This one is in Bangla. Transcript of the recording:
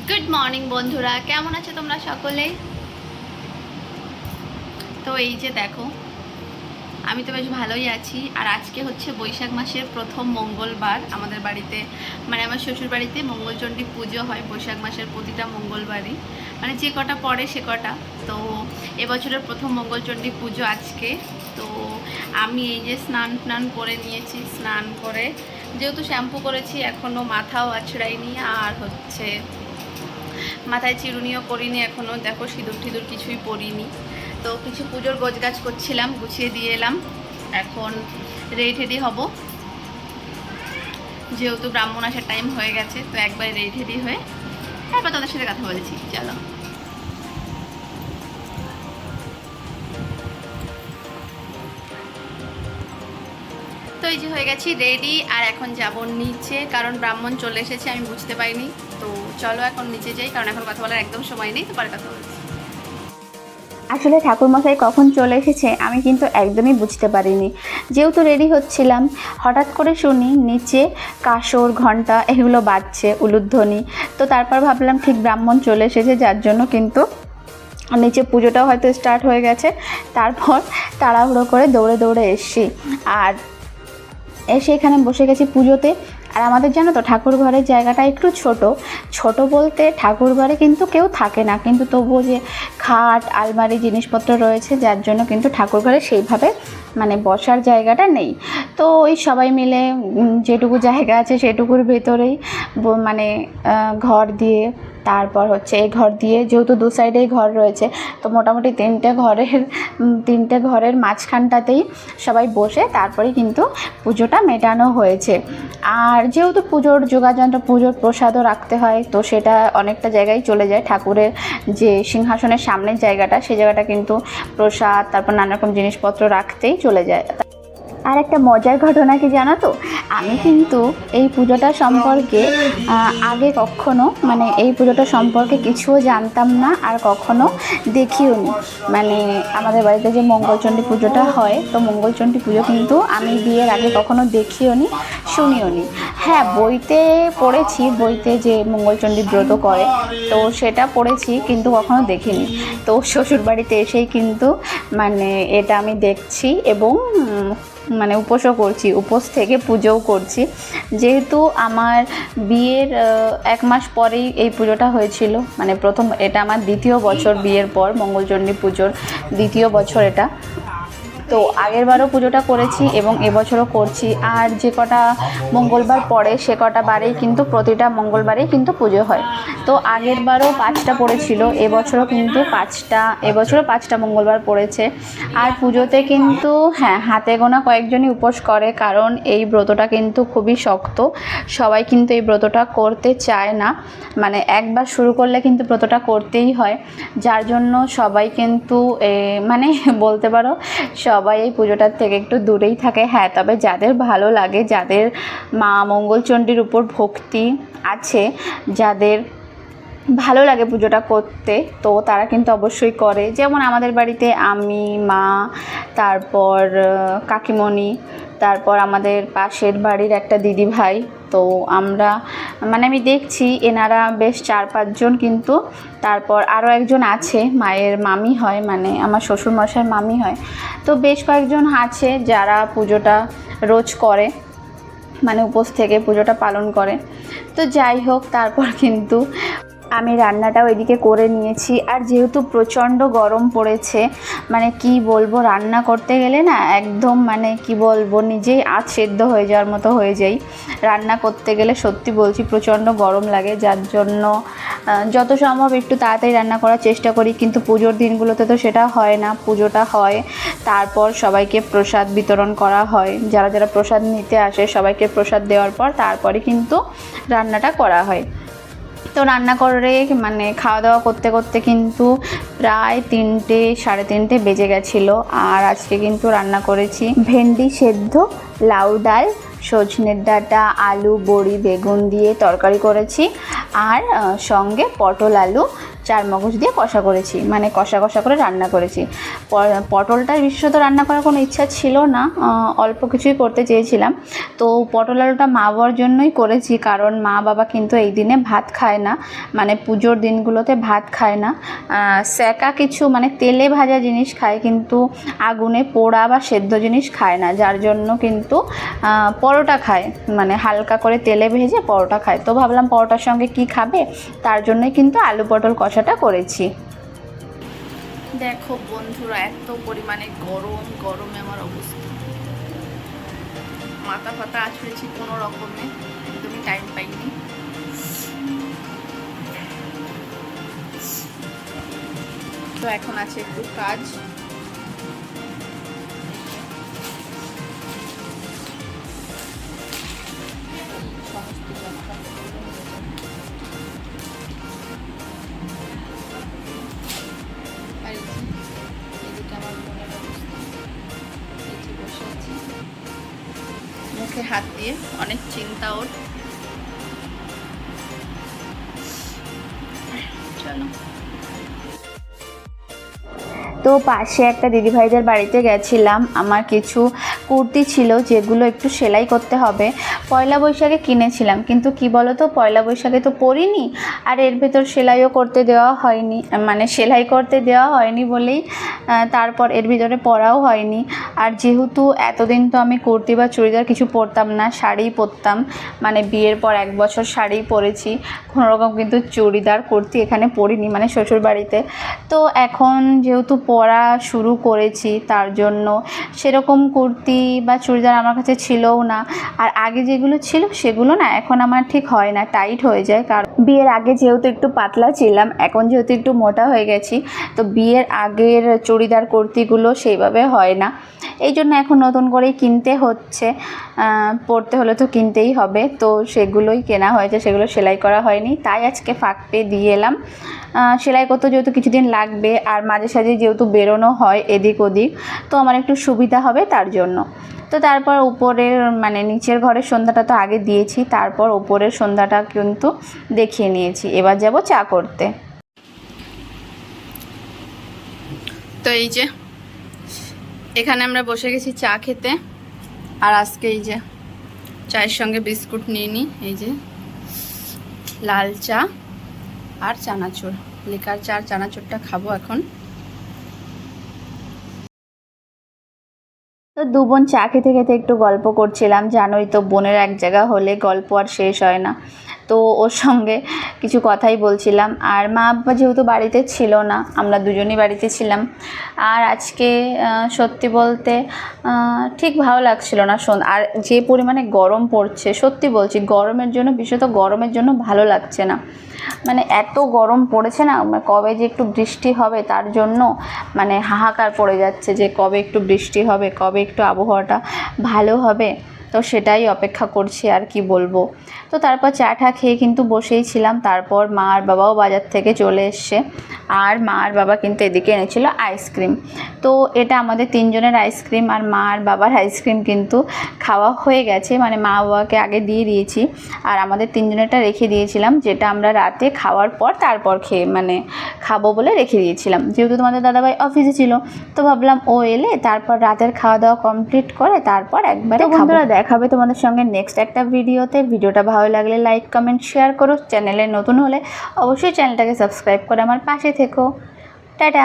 গুড মর্নিং বন্ধুরা, কেমন আছো তোমরা সকলে? তো এই যে দেখো, আমি তো বেশ ভালোই আছি। আর আজকে হচ্ছে বৈশাখ মাসের প্রথম মঙ্গলবার। আমাদের বাড়িতে মানে আমার শ্বশুর বাড়িতে মঙ্গলচণ্ডী পুজো হয় বৈশাখ মাসের প্রতিটা মঙ্গলবারই, মানে যে কটা পড়ে সে কটা। তো এবছরের প্রথম মঙ্গলচণ্ডী পুজো আজকে। তো আমি এই যে স্নান করে নিয়েছি। স্নান করে যেহেতু শ্যাম্পু করেছি, এখনও মাথাও আছড়াইনি, আর হচ্ছে মাথায় চিরুনিও করিনি এখনও। দেখো সিঁদুর টিঁদুর কিছুই পরিনি। তো কিছু পুজোর গোছগাছ করছিলাম, গুছিয়ে দিয়ে এলাম। এখন রেডি হব, যেহেতু ব্রাহ্মণ আসার টাইম হয়ে গেছে। তো একবার রেডি হয়ে তারপর তাদের সাথে কথা বলেছি। চলো। তো এই যে হয়ে গেছি রেডি, আর এখন যাব নিচে, কারণ ব্রাহ্মণ চলে এসেছে, আমি বুঝতে পারিনি। তো চলো এখন নিচে যাই, কারণ এখন কথা বলার একদম সময় নেই। তো পরে কথা বলছি। আসলে ঠাকুরমশাই কখন চলে এসেছে আমি কিন্তু একদমই বুঝতে পারিনি। যেহেতু রেডি হচ্ছিলাম, হঠাৎ করে শুনি নিচে কাসর, ঘণ্টা এগুলো বাজছে, উলুধ্বনি। তো তারপর ভাবলাম ঠিক ব্রাহ্মণ চলে এসেছে, যার জন্য কিন্তু নিচে পুজোটাও হয়তো স্টার্ট হয়ে গেছে। তারপর তাড়াহুড়ো করে দৌড়ে দৌড়ে এসছি, আর এসে এখানে বসে গেছি পুজোতে। আর আমাদের জানো তো ঠাকুর ঘরের জায়গাটা একটু ছোট বলতে ঠাকুর ঘরে কিন্তু কেউ থাকে না, কিন্তু তবুও যে খাট, আলমারি, জিনিসপত্র রয়েছে, যার জন্য কিন্তু ঠাকুর ঘরে সেইভাবে মানে বসার জায়গাটা নেই। তো ওই সবাই মিলে যেটুকু জায়গা আছে সেটুকুর ভেতরেই মানে ঘর দিয়ে, তারপর হচ্ছে এই ঘর দিয়ে, যেহেতু দু সাইডেই ঘর রয়েছে, তো মোটামুটি তিনটে ঘরের মাঝখানটাতেই সবাই বসে তারপরেই কিন্তু পুজোটা মেটানো হয়েছে। আর যেহেতু পুজোর যোগাযন্ত্র, পুজোর প্রসাদও রাখতে হয়, তো সেটা অনেকটা জায়গায় চলে যায়। ঠাকুরের যে সিংহাসনের সামনের জায়গাটা, সেই জায়গাটা কিন্তু প্রসাদ, তারপর নানা রকম জিনিসপত্র রাখতেই চলে যায়। আর একটা মজার ঘটনা কি জানো তো, আমি কিন্তু এই পুজোটা সম্পর্কে আগে কখনো মানে এই পুজোটা সম্পর্কে কিছুও জানতাম না, আর কখনো দেখিও নি। মানে আমাদের বাড়িতে যে মঙ্গলচণ্ডী পুজোটা হয়, তো মঙ্গলচণ্ডী পুজো কিন্তু আমি বিয়ের আগে কখনো দেখিও নি, শুনিও নি। হ্যাঁ, বইতে পড়েছি, বইতে যে মঙ্গলচণ্ডী ব্রত করে, তো সেটা পড়েছি, কিন্তু কখনো দেখিনি। তো শ্বশুরবাড়িতে এসেই কিন্তু মানে এটা আমি দেখছি, এবং মানে উপোসও করছি, উপোস থেকে পুজোও করছি। যেহেতু আমার বিয়ের 1 মাস পরেই এই পুজোটা হয়েছিল, মানে প্রথম, এটা আমার দ্বিতীয় বছর বিয়ের পর, মঙ্গলচণ্ডী পুজোর দ্বিতীয় বছর এটা। তো আগেরবারও পুজোটা করেছি এবং এবছরও করছি। আর যে কটা মঙ্গলবার পড়ে সে কটা বারেই কিন্তু প্রতিটা মঙ্গলবারেই কিন্তু পুজো হয়। তো আগেরবারও 5টা পড়েছিল, এবছরও 5টা মঙ্গলবার পড়েছে। আর পুজোতে কিন্তু হ্যাঁ, হাতে গোনা কয়েকজনই উপোস করে, কারণ এই ব্রতটা কিন্তু খুবই শক্ত। সবাই কিন্তু এই ব্রতটা করতে চায় না, মানে একবার শুরু করলে কিন্তু ব্রতটা করতেই হয়, যার জন্য সবাই কিন্তু মানে বলতে পারো সবাই এই পুজোটার থেকে একটু দূরেই থাকে। হ্যাঁ, তবে যাদের ভালো লাগে, যাদের মা মঙ্গলচণ্ডীর উপর ভক্তি আছে, যাদের ভালো লাগে পুজোটা করতে, তো তারা কিন্তু অবশ্যই করে। যেমন আমাদের বাড়িতে আমি, মা, তারপর কাকিমণি, তারপর আমাদের পাশের বাড়ির একটা দিদি ভাই, তো আমরা মানে আমি দেখছি এনারা বেশ 4-5 জন কিন্তু, তারপর আরও একজন আছে, মায়ের মামি হয়, মানে আমার শ্বশুরমশাইয়ের মামি হয়। তো বেশ কয়েকজন আছে যারা পুজোটা রোজ করে, মানে উপোস থেকে পুজোটা পালন করে। তো যাই হোক, তারপর কিন্তু আমি রান্নাটাও এদিকে করে নিয়েছি। আর যেহেতু প্রচণ্ড গরম পড়েছে, মানে কি বলবো, রান্না করতে গেলে না একদম মানে কি বলবো, নিজেই আধ সেদ্ধ হয়ে যাওয়ার মতো হয়ে যাই রান্না করতে গেলে। সত্যি বলছি, প্রচণ্ড গরম লাগে, যার জন্য যত সম্ভব একটু তাড়াতাড়ি রান্না করার চেষ্টা করি। কিন্তু পুজোর দিনগুলোতে তো সেটা হয় না। পুজোটা হয়, তারপর সবাইকে প্রসাদ বিতরণ করা হয়, যারা যারা প্রসাদ নিতে আসে সবাইকে প্রসাদ দেওয়ার পর তারপরে কিন্তু রান্নাটা করা হয়। তো রান্না করে মানে খাওয়া দাওয়া করতে করতে কিন্তু প্রায় 3টে, 3:30 বেজে গেছিলো। আর আজকে কিন্তু রান্না করেছি ভেন্ডি সেদ্ধ, লাউ ডাল, সজনের ডাঁটা, আলু, বড়ি, বেগুন দিয়ে তরকারি করেছি, আর সঙ্গে পটল আলু চার মগজ দিয়ে কষা করেছি, মানে কষা কষা করে রান্না করেছি। পটলটা বিশেষত রান্না করার কোনো ইচ্ছা ছিল না, অল্প কিছুই করতে চেয়েছিলাম। তো পটল আলুটা মা বাবার জন্যই করেছি, কারণ মা বাবা কিন্তু এই দিনে ভাত খায় না, মানে পুজোর দিনগুলোতে ভাত খায় না। সেকা কিছু মানে তেলে ভাজা জিনিস খায়, কিন্তু আগুনে পোড়া বা সেদ্ধ জিনিস খায় না, যার জন্য কিন্তু পরোটা খায়, মানে হালকা করে তেলে ভেজে পরোটা খায়। তো ভাবলাম পরোটার সঙ্গে কি খাবে, তার জন্যই কিন্তু আলু পটল কষাটা করেছি। দেখো বন্ধুরা, এত পরিমাণে গরমে আমার অবস্থা, মাথা ফাতা আছড়েছি কোনো রকমে, একদমই টাইম পাইনি। তো এখন আছে একটু কাজ। মুখে হাত দিয়ে অনেক চিন্তা ওর। চলো। তো পাশে একটা দিদিভাইদের বাড়িতে গেছিলাম, আমার কিছু কুর্তি ছিল যেগুলো একটু সেলাই করতে হবে। পয়লা বৈশাখে কিনেছিলাম, কিন্তু কি বলো তো, পয়লা বৈশাখে তো পরিনি, আর এর ভেতর সেলাইও করতে দেওয়া হয়নি, মানে সেলাই করতে দেওয়া হয়নি বলেই তারপর এর ভিতরে পরাও হয়নি। আর যেহেতু এতদিন তো আমি কুর্তি বা চুড়িদার কিছু পরতাম না, শাড়িই পরতাম, মানে বিয়ের পর 1 বছর শাড়িই পরেছি, কোনোরকম কিন্তু চুড়িদার কুর্তি এখানে পরিনি, মানে শ্বশুর বাড়িতে। তো এখন যেহেতু পরা শুরু করেছি, তার জন্য সেরকম কুর্তি বা চুড়িদার আমার কাছে ছিলও না। আর আগে যেগুলো ছিল সেগুলো না এখন আমার ঠিক হয় না, টাইট হয়ে যায়। কারণ বিয়ের আগে যেহেতু একটু পাতলা ছিলাম, এখন যেহেতু একটু মোটা হয়ে গেছি, তো বিয়ের আগের চুড়িদার কুর্তিগুলো সেইভাবে হয় না, এই জন্য এখন নতুন করেই কিনতে হচ্ছে। পরতে হলে তো কিনতেই হবে, তো সেগুলোই কেনা হয়েছে, সেগুলো সেলাই করা হয়নি, তাই আজকে ফাঁক পেয়ে দিয়ে এলাম। সেলাই করতে যেহেতু কিছুদিন লাগবে, আর মাঝে সাঝে যেহেতু বেরোনো হয় এদিক ওদিক, তো আমার একটু সুবিধা হবে তার জন্য। তো তারপর উপরের মানে নিচের ঘরের সন্ধ্যাটা তো আগে দিয়েছি, তারপর উপরের সন্ধ্যাটা কিন্তু দেখিয়ে নিয়েছি। এবার যাব চা করতে। তো এই যে এখানে আমরা বসে গেছি চা খেতে, আর আজকে এই যে চায়ের সঙ্গে বিস্কুট নিয়ে নিই, এই যে লাল চা আর চানাচুর, লিকার চা আর চানাচুরটা খাবো এখন। তো দু বোন চা খেতে খেতে একটু গল্প করছিলাম, জানোই তো বোনের এক জায়গা হলে গল্প আর শেষ হয় না, তো ওর সঙ্গে কিছু কথাই বলছিলাম। আর মা বাবা যেহেতু বাড়িতে ছিল না, আমরা দুজনই বাড়িতে ছিলাম। আর আজকে সত্যি বলতে ঠিক ভালো লাগছিল না, আর যে পরিমাণে গরম পড়ছে, সত্যি বলছি গরমের জন্য, বিশেষত গরমের জন্য ভালো লাগছে না, মানে এত গরম পড়েছে না, কবে যে একটু বৃষ্টি হবে তার জন্য মানে হাহাকার পড়ে যাচ্ছে, যে কবে একটু বৃষ্টি হবে, কবে একটু আবহাওয়াটা ভালো হবে। তো সেটাই অপেক্ষা করছি, আর কি বলবো। তো তারপর চা টা খেয়ে কিন্তু বসেই ছিলাম। তারপর মা আর বাবাও বাজার থেকে চলে এসছে, আর মা আর বাবা কিন্তু এদিকে এনেছিল আইসক্রিম। তো এটা আমাদের 3 জনের আইসক্রিম, আর মা আর বাবার আইসক্রিম কিন্তু খাওয়া হয়ে গেছে, মানে মা বাবাকে আগে দিয়ে দিয়েছি, আর আমাদের 3 জনেরটা রেখে দিয়েছিলাম, যেটা আমরা রাতে খাওয়ার পর তারপর মানে খাবো বলে রেখে দিয়েছিলাম। যেহেতু তোমাদের দাদাভাই অফিসে ছিল, তো ভাবলাম ও এলে তারপর রাতের খাওয়া দাওয়া কমপ্লিট করে তারপর একবারে বন্ধুরা দেখাবে তোমাদের সঙ্গে নেক্সট একটা ভিডিওতে। ভিডিওটা ভালো লাগলে লাইক কমেন্ট শেয়ার করো, চ্যানেলে নতুন হলে অবশ্যই চ্যানেলটাকে সাবস্ক্রাইব করে আমার পাশে থেকো। টাটা।